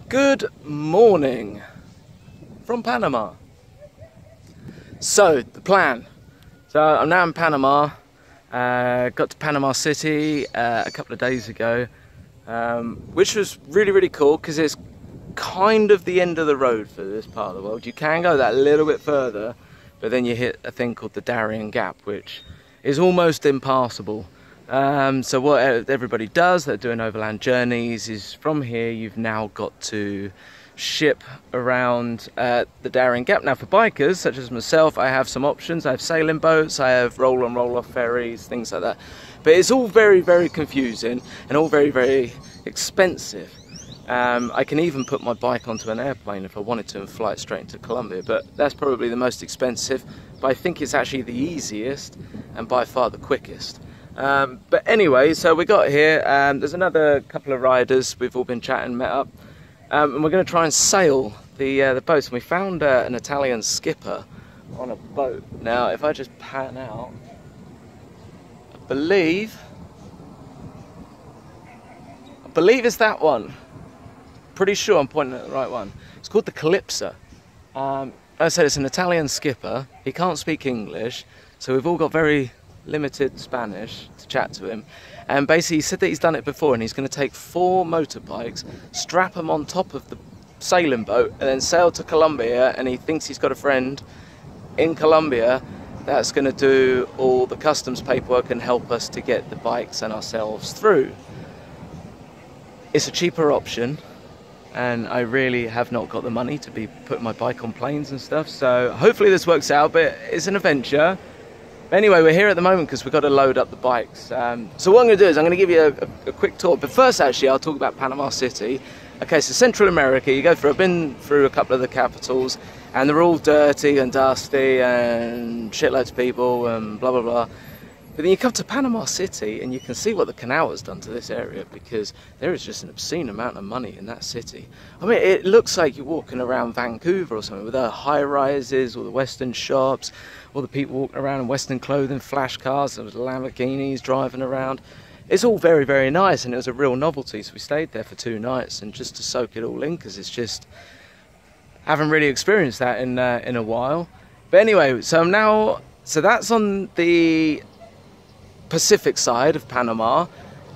Good morning from Panama. So, the plan. So, I'm now in Panama. Got to Panama City a couple of days ago, which was really cool because it's kind of the end of the road for this part of the world. You can go that little bit further, but then you hit a thing called the Darian Gap, which is almost impassable. So what everybody does, they're doing overland journeys, is from here you've now got to ship around the Darian Gap. Now for bikers such as myself, I have some options. I have sailing boats, I have roll-on roll-off ferries, things like that. But it's all very confusing and all very expensive. I can even put my bike onto an airplane if I wanted to and fly it straight into Colombia, but that's probably the most expensive, but I think it's actually the easiest and by far the quickest. But anyway, so we got here, there's another couple of riders, we've all been chatting, met up, and we're going to try and sail the boats. And we found an Italian skipper on a boat. Now if I just pan out, I believe it's that one. Pretty sure I'm pointing at the right one. It's called the Calypso. As I said, it's an Italian skipper. He can't speak English, so we've all got very limited Spanish to chat to him, and basically he said that he's done it before, and he's going to take 4 motorbikes, strap them on top of the sailing boat, and then sail to Colombia. And he thinks he's got a friend in Colombia that's going to do all the customs paperwork and help us to get the bikes and ourselves through. It's a cheaper option, and I really have not got the money to be putting my bike on planes and stuff, so hopefully this works out, but it's an adventure. Anyway, we're here at the moment because we've got to load up the bikes. So what I'm going to do is I'm going to give you a quick tour. But first, actually, I'll talk about Panama City. Okay, so Central America, you go through, I've been through a couple of the capitals, and they're all dirty and dusty and shitloads of people and blah, blah, blah. But then you come to Panama City and you can see what the canal has done to this area, because there is just an obscene amount of money in that city. I mean, it looks like you're walking around Vancouver or something with the high-rises, all the Western shops, all the people walking around in Western clothing, flash cars, and Lamborghinis driving around. It's all very nice, and it was a real novelty, so we stayed there for 2 nights and just to soak it all in, because it's just, haven't really experienced that in a while. But anyway, so that's on the Pacific side of Panama.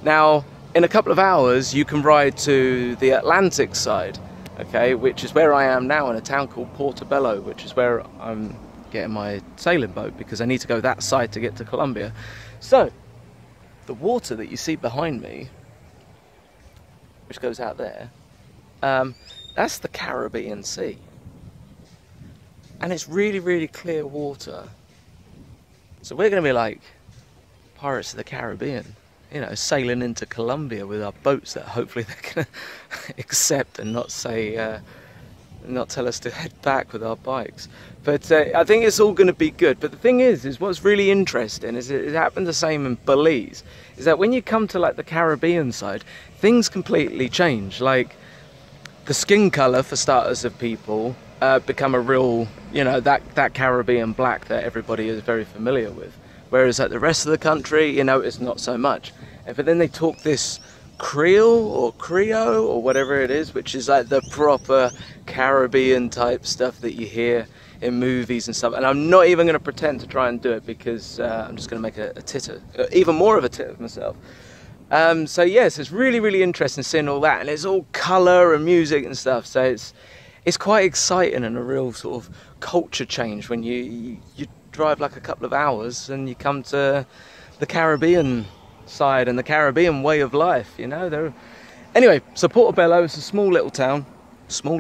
Now in a couple of hours you can ride to the Atlantic side, okay, which is where I am now, in a town called Portobello, which is where I'm getting my sailing boat, because I need to go that side to get to Colombia. So the water that you see behind me, which goes out there, that's the Caribbean Sea, and it's really clear water. So we're going to be like Pirates of the Caribbean, you know, sailing into Colombia with our boats that hopefully they're going to accept and not say, not tell us to head back with our bikes. But I think it's all going to be good. But the thing is what's really interesting is it happened the same in Belize, is that when you come to like the Caribbean side, things completely change. Like the skin colour, for starters, of people become a real, you know, that Caribbean black that everybody is very familiar with. Whereas at the rest of the country, you know, it's not so much. But then they talk this Creole or Creole or whatever it is, which is like the proper Caribbean type stuff that you hear in movies and stuff. And I'm not even going to pretend to try and do it, because I'm just going to make a titter, even more of a tit of myself. So yes, it's really interesting seeing all that, and it's all colour and music and stuff. So it's quite exciting and a real sort of culture change when you drive like a couple of hours and you come to the Caribbean side and the Caribbean way of life, you know. Anyway, so Portobello is a small little town. Small.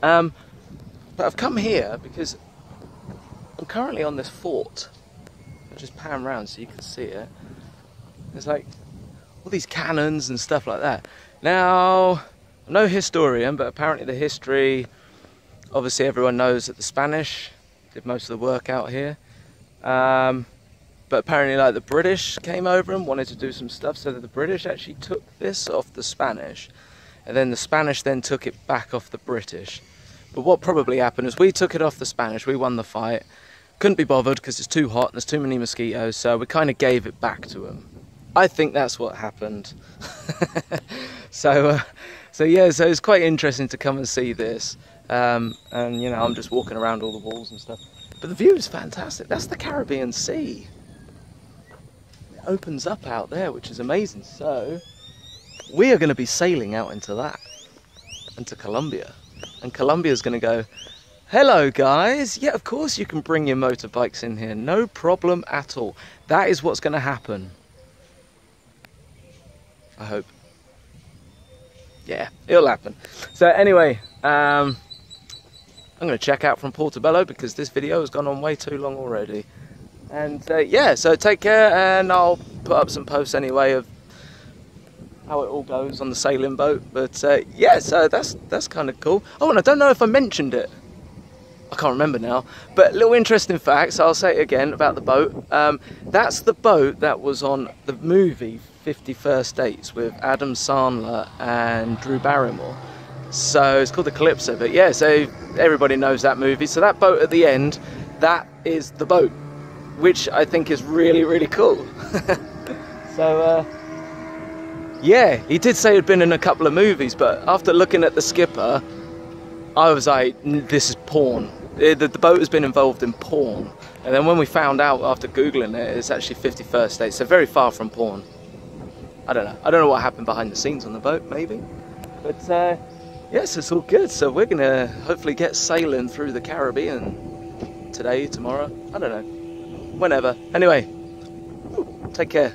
But I've come here because I'm currently on this fort. I'll just pan around so you can see it. There's like all these cannons and stuff like that. Now, I'm no historian, but apparently the history, obviously everyone knows that the Spanish did most of the work out here, but apparently like the British came over and wanted to do some stuff, so that the British actually took this off the Spanish, and then the Spanish then took it back off the British. But what probably happened is we took it off the Spanish, we won the fight, couldn't be bothered because it's too hot and there's too many mosquitoes, so we kind of gave it back to them. I think that's what happened. So So yeah, so it's quite interesting to come and see this. And you know, I'm just walking around all the walls and stuff. But the view is fantastic. That's the Caribbean Sea. It opens up out there, which is amazing. So we are going to be sailing out into that, into Colombia. And Colombia's going to go, hello guys, yeah, of course you can bring your motorbikes in here, no problem at all. That is what's going to happen. I hope. Yeah, it'll happen. So anyway, I'm going to check out from Portobello because this video has gone on way too long already. And yeah, so take care, and I'll put up some posts anyway of how it all goes on the sailing boat. But yeah, so that's kind of cool. Oh, and I don't know if I mentioned it. I can't remember now. But little interesting facts, I'll say it again about the boat. That's the boat that was on the movie 50 First Dates with Adam Sandler and Drew Barrymore. So it's called the Calypso. But yeah, so everybody knows that movie. So that boat at the end, that is the boat, which I think is really, really cool. So yeah, he did say he'd been in a couple of movies, but after looking at the skipper, I was like, this is porn. The boat has been involved in porn. And then when we found out after Googling it, it's actually 50 First Dates, so very far from porn. I don't know. I don't know what happened behind the scenes on the boat, maybe. But yes, it's all good. So we're going to hopefully get sailing through the Caribbean today, tomorrow. I don't know. Whenever. Anyway, take care.